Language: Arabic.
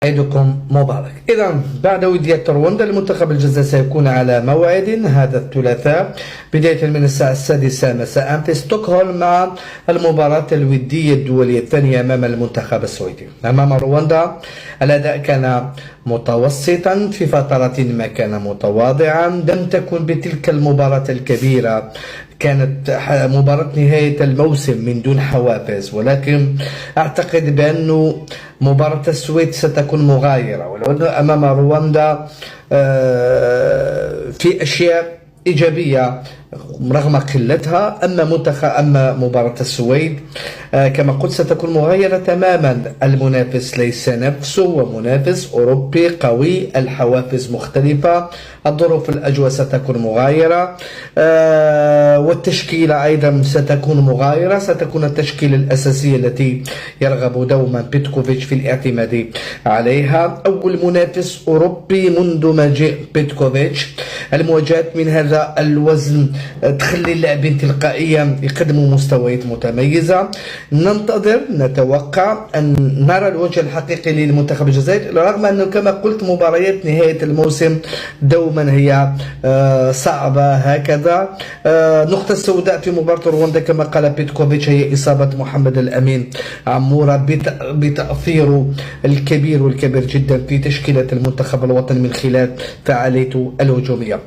عيدكم مبارك. إذا بعد ودية رواندا المنتخب الجزائري سيكون على موعد هذا الثلاثاء بداية من الساعة 6 مساء في ستوكهولم مع المباراة الودية الدولية الثانية أمام المنتخب السويدي. أمام رواندا الأداء كان متوسطا، في فترة ما كان متواضعا، لم تكن بتلك المباراة الكبيرة، كانت مباراة نهاية الموسم من دون حوافز، ولكن أعتقد بأن مباراة السويد ستكون مغايرة، ولو أن أمام رواندا في أشياء إيجابية رغم قلتها. أما مباراة السويد كما قلت ستكون مغايرة تماما. المنافس ليس نفسه، ومنافس أوروبي قوي، الحوافز مختلفة، الظروف الأجواء ستكون مغايرة، والتشكيلة أيضا ستكون مغايرة. ستكون التشكيلة الأساسية التي يرغب دوما بيتكوفيتش في الاعتماد عليها. أول منافس أوروبي منذ مجيء بيتكوفيتش. المواجهات من هذا الوزن تخلي اللاعبين تلقائيا يقدموا مستويات متميزة. ننتظر نتوقع أن نرى الوجه الحقيقي للمنتخب الجزائري، رغم أنه كما قلت مباريات نهاية الموسم دوما هي صعبة هكذا. نقطة السوداء في مباراة رواندا كما قال بيتكوفيتش هي إصابة محمد الأمين عمورة بتأثيره الكبير جدا في تشكيلة المنتخب الوطني من خلال فعاليته الهجومية.